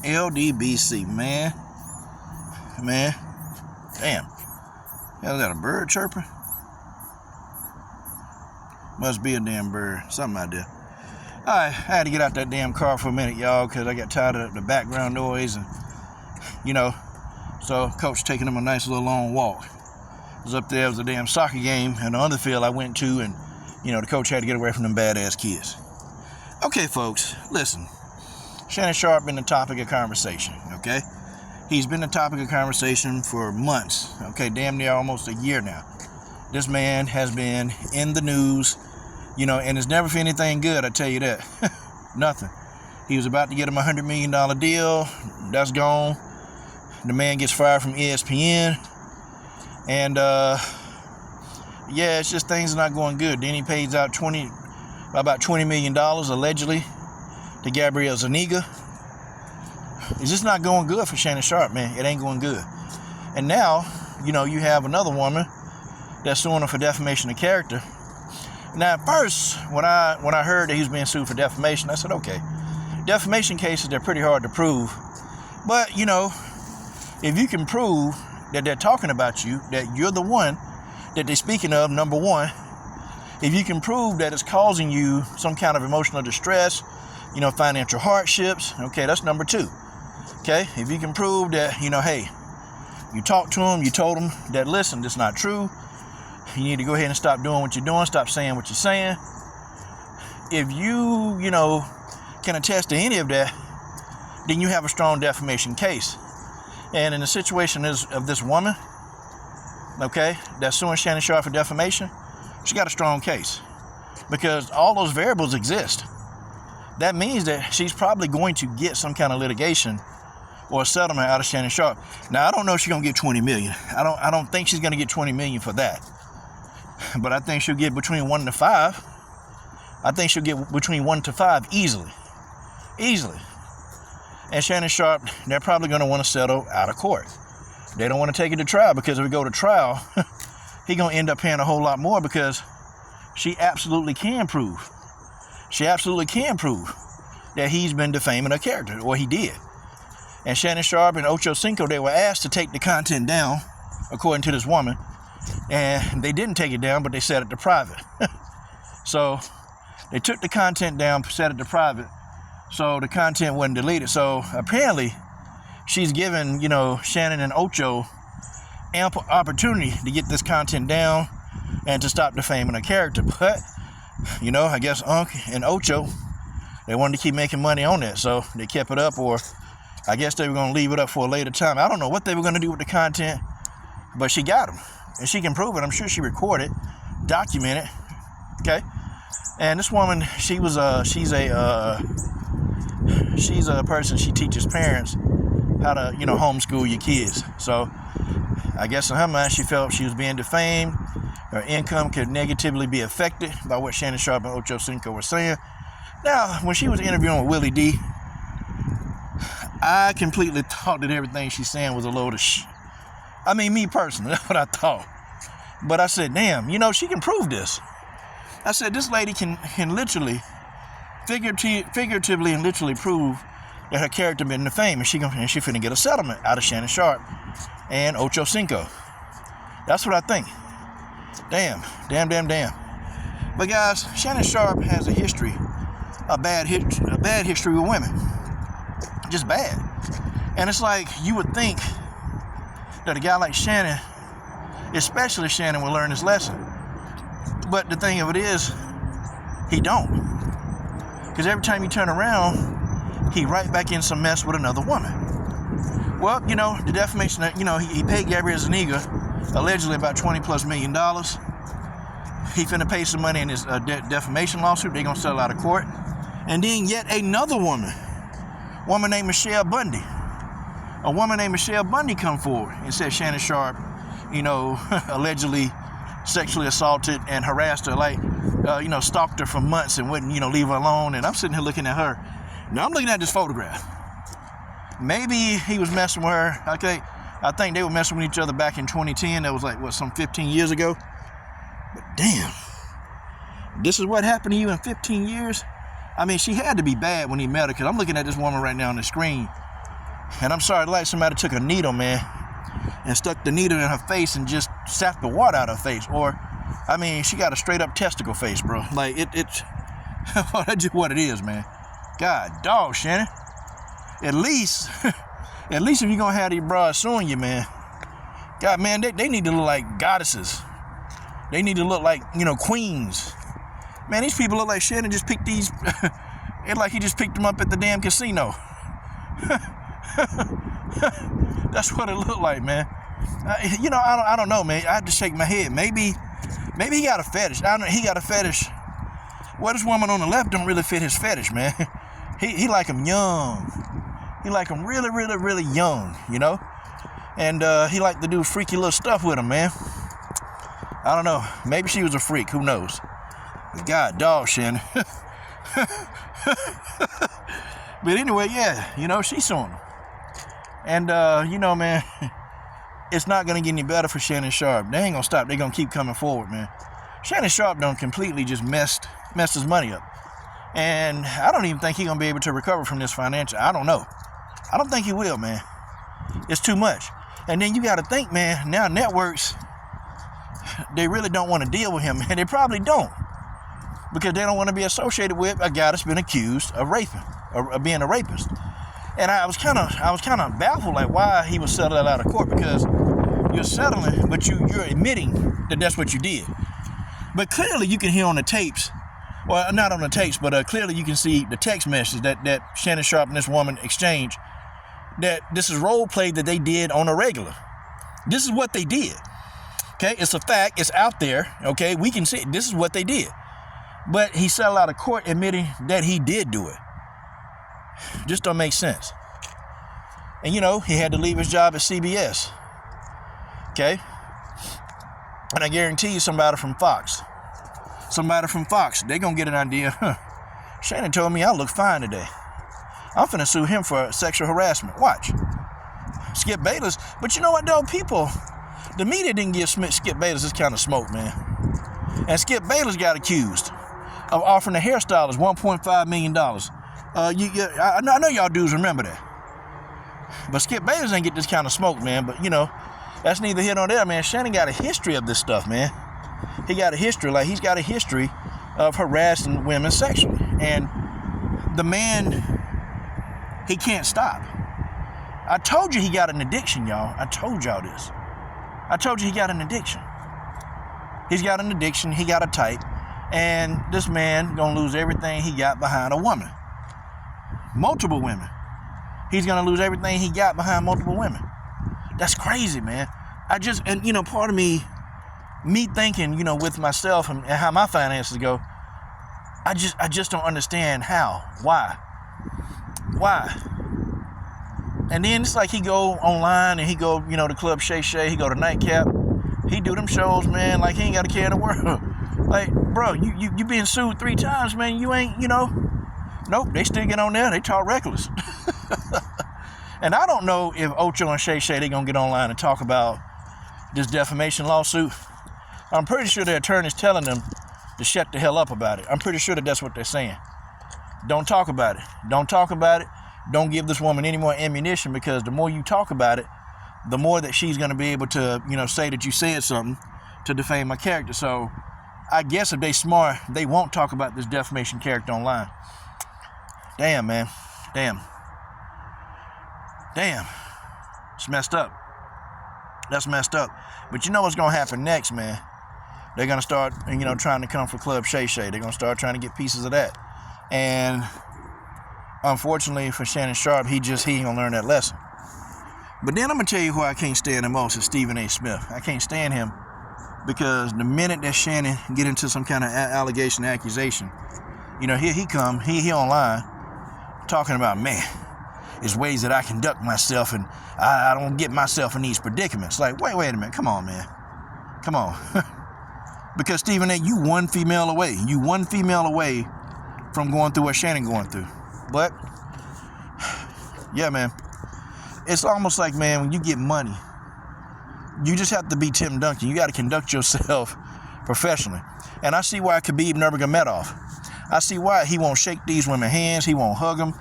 LDBC, man. Damn. Hell, is that a bird chirping? Must be a damn bird. Something out there. Alright, I had to get out that damn car for a minute, y'all, because I got tired of the background noise and, so coach taking him a nice little long walk. I was up there, it was a damn soccer game, and the other field I went to, and, the coach had to get away from them badass kids. Okay, folks, listen. Shannon Sharpe been the topic of conversation, okay? He's been the topic of conversation for months, okay, damn near almost a year now. This man has been in the news, and it's never for anything good, I tell you that. Nothing. He was about to get him a $100 million deal. That's gone. The man gets fired from ESPN. And, it's just things are not going good. Then he pays out about $20 million, allegedly, to Gabrielle Zuniga. It's just not going good for Shannon Sharpe, man. It ain't going good. And now, you have another woman that's suing him for defamation of character. Now, at first, when I heard that he was being sued for defamation, I said, okay, defamation cases, they're pretty hard to prove. But, if you can prove that they're talking about you, that you're the one that they're speaking of, number one, if you can prove that it's causing you some kind of emotional distress, financial hardships, okay, that's number two. Okay, if you can prove that, hey, you talked to him, you told him that, listen, this is not true. You need to go ahead and stop doing what you're doing, stop saying what you're saying. If you, can attest to any of that, then you have a strong defamation case. And in the situation of this woman, okay, that's suing Shannon Sharpe for defamation, she got a strong case because all those variables exist. That means that she's probably going to get some kind of litigation or a settlement out of Shannon Sharpe. Now, I don't know if she's gonna get $20 million. I don't think she's gonna get $20 million for that. But I think she'll get between 1 to 5. I think she'll get between 1 to 5 easily. And Shannon Sharpe, they're probably gonna want to settle out of court. They don't want to take it to trial because if we go to trial, he's gonna end up paying a whole lot more because she absolutely can prove. That he's been defaming her character, or he did. And Shannon Sharpe and Ocho Cinco, they were asked to take the content down, according to this woman. And they didn't take it down, but they set it to private. So they took the content down, set it to private, so the content wasn't deleted. So apparently she's given, Shannon and Ocho ample opportunity to get this content down and to stop defaming her character. But, I guess Unc and Ocho, they wanted to keep making money on that, so they kept it up, or I guess they were going to leave it up for a later time. I don't know what they were going to do with the content, but she got them. And she can prove it. I'm sure she recorded, documented, okay? And this woman, she's a person, she teaches parents how to, homeschool your kids. So I guess in her mind, she felt she was being defamed. Her income could negatively be affected by what Shannon Sharpe and Ocho Cinco were saying. Now, when she was interviewing with Willie D, I completely thought that everything she's saying was a load of shit. I mean, me personally, that's what I thought. But I said, damn, she can prove this. I said, this lady can literally, figuratively and literally prove that her character been defamed, and she finna get a settlement out of Shannon Sharpe and Ocho Cinco. That's what I think. Damn. But guys, Shannon Sharpe has a history, a bad history with women. Just bad. And it's like, you would think that a guy like Shannon, especially Shannon, will learn his lesson. But the thing of it is, he don't. Because every time you turn around, he right back in some mess with another woman. Well, the defamation, he paid Gabrielle Zuniga allegedly about $20+ million. He finna pay some money in his defamation lawsuit. They're gonna settle out of court. And then yet another woman named Michelle Bundy. A woman named Michelle Bundy come forward and said Shannon Sharpe, allegedly sexually assaulted and harassed her, stalked her for months and wouldn't, leave her alone. And I'm sitting here looking at her. Now I'm looking at this photograph. Maybe he was messing with her. Okay, I think they were messing with each other back in 2010. That was some 15 years ago. But damn, this is what happened to you in 15 years? I mean, she had to be bad when he met her, because I'm looking at this woman right now on the screen. And I'm sorry, like somebody took a needle, man, and stuck the needle in her face and just sapped the water out of her face. Or, I mean, she got a straight up testicle face, bro. Like, it's that's just what it is, man. God dog, Shannon. At least if you're gonna have these bras suing you, man. God, man, they need to look like goddesses. They need to look like, queens. Man, these people look like Shannon just picked these. It's like he just picked them up at the damn casino. That's what it looked like, man. I don't know, man. I have to shake my head. Maybe he got a fetish. I don't know. He got a fetish. Well, this woman on the left don't really fit his fetish, man. He like him young. He like him really, really, really young, And he like to do freaky little stuff with him, man. I don't know. Maybe she was a freak. Who knows? But God, dog, Shannon. But anyway, yeah, she's suing him. And, man, it's not going to get any better for Shannon Sharpe. They ain't going to stop. They're going to keep coming forward, man. Shannon Sharpe done completely just messed his money up. And I don't even think he's going to be able to recover from this financially. I don't know. I don't think he will, man. It's too much. And then you got to think, man, now networks, they really don't want to deal with him. And they probably don't. Because they don't want to be associated with a guy that's been accused of raping, of being a rapist. And I was kind of baffled, like, why he was settled out of court, because you're settling, but you're admitting that that's what you did. But clearly you can hear on the tapes, well, not on the tapes, but clearly you can see the text message that Shannon Sharpe and this woman exchanged, that this is role play that they did on a regular. This is what they did. Okay, it's a fact, it's out there, okay, we can see it. This is what they did. But he settled out of court admitting that he did do it. Just don't make sense. And he had to leave his job at CBS. Okay? And I guarantee you somebody from Fox, they're going to get an idea. Shannon told me I look fine today. I'm finna sue him for sexual harassment. Watch. Skip Bayless. But you know what, though? The media didn't give Skip Bayless this kind of smoke, man. And Skip Bayless got accused of offering the hairstylist $1.5 million. I know y'all dudes remember that. But Skip Bayless ain't get this kind of smoke, man. But, that's neither here nor there, man. Shannon got a history of this stuff, man. He got a history. Like, he's got a history of harassing women sexually. And the man, he can't stop. I told you he got an addiction, y'all. I told y'all this. I told you he got an addiction. He's got an addiction. He got a type. And this man gonna lose everything he got behind a woman. Multiple women. He's gonna lose everything he got behind multiple women. That's crazy, man. Part of me thinking, with myself and how my finances go, I just don't understand how. Why? And then it's like he go online and he go, to Club Shay Shay, he go to Nightcap, he do them shows, man, like he ain't got a care in the world. Like, bro, you being sued 3 times, man, you ain't, nope, they still get on there, they talk reckless. And I don't know if Ocho and Shay Shay, they gonna get online and talk about this defamation lawsuit. I'm pretty sure their attorney's telling them to shut the hell up about it. I'm pretty sure that's what they're saying. Don't talk about it. Don't give this woman any more ammunition, because the more you talk about it, the more that she's going to be able to, say that you said something to defame my character. So I guess if they smart, they won't talk about this defamation character online. Damn, man. Damn. It's messed up. That's messed up. But you know what's going to happen next, man? They're going to start, trying to come for Club Shay Shay. They're going to start trying to get pieces of that. And unfortunately for Shannon Sharpe, he ain't going to learn that lesson. But then I'm going to tell you who I can't stand the most is Stephen A. Smith. I can't stand him because the minute that Shannon get into some kind of allegation, accusation, here he come, he online talking about, man, there's ways that I conduct myself and I don't get myself in these predicaments. Like, wait a minute. Come on, man. Come on. Because Stephen A., you one female away. You one female away from going through what Shannon going through. But, yeah, man. It's almost like, man, when you get money, you just have to be Tim Duncan. You got to conduct yourself professionally. And I see why Khabib Nurmagomedov. I see why he won't shake these women's hands. He won't hug them.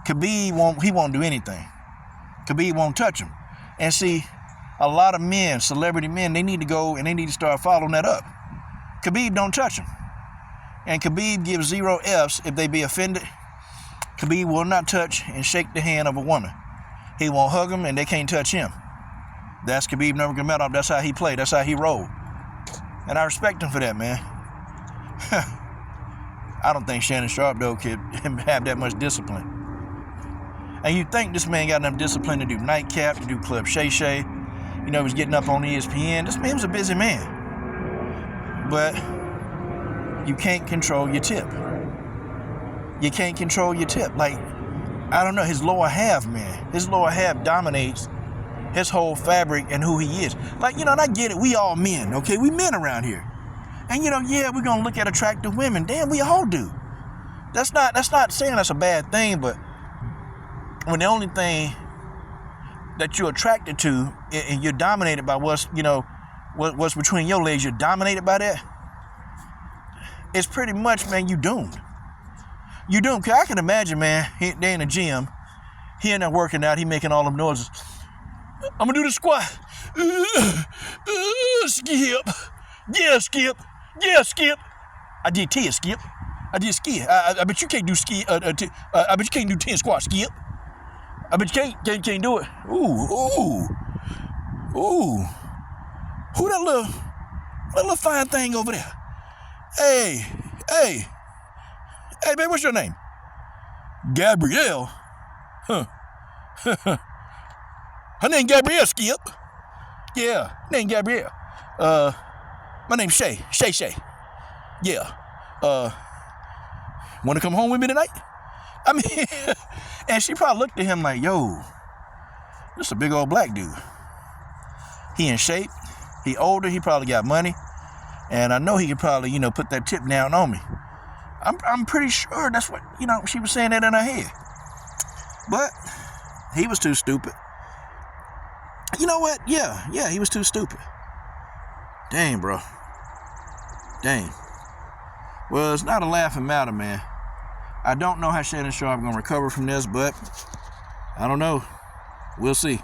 Khabib won't do anything. Khabib won't touch him. And see, a lot of men, celebrity men, they need to go and they need to start following that up. Khabib don't touch him. And Khabib gives 0 Fs if they be offended. Khabib will not touch and shake the hand of a woman. He won't hug them and they can't touch him. That's Khabib Nurmagomedov. That's how he played. That's how he rolled. And I respect him for that, man. I don't think Shannon Sharpe, though, could have that much discipline. And you think this man got enough discipline to do Nightcap, to do Club Shay Shay. You know, he was getting up on ESPN. This man was a busy man. But you can't control your tip. You can't control your tip. Like, I don't know, his lower half, man. His lower half dominates his whole fabric and who he is. Like, you know, and I get it. We all men, okay? We men around here. And, you know, yeah, we're going to look at attractive women. Damn, we all do. That's not saying that's a bad thing, but when the only thing that you're attracted to and you're dominated by what's, you know, what's between your legs, you're dominated by that, it's pretty much, man, you doomed. You doomed. Cause I can imagine, man, they in the gym, he in there working out, he making all them noises. I'm gonna do the squat. Skip. Yeah, Skip. Yeah, Skip. I did 10, Skip. I did Skip. I bet you can't do Skip. I bet you can't do 10 squats, Skip. I bet you can't do it. Ooh. Who that little fine thing over there? Hey, babe, what's your name? Gabrielle. Huh. Her name Gabrielle, Skip. Yeah, name Gabrielle. My name's Shay. Shay. Yeah. Want to come home with me tonight? I mean, and she probably looked at him like, yo, this a big old black dude. He in shape. He older. He probably got money. And I know he could probably, you know, put that tip down on me. I'm pretty sure that's what, you know, she was saying that in her head. But he was too stupid. You know what? Yeah, he was too stupid. Dang, bro. Dang. Well, it's not a laughing matter, man. I don't know how Shannon Sharpe gonna recover from this, but I don't know. We'll see.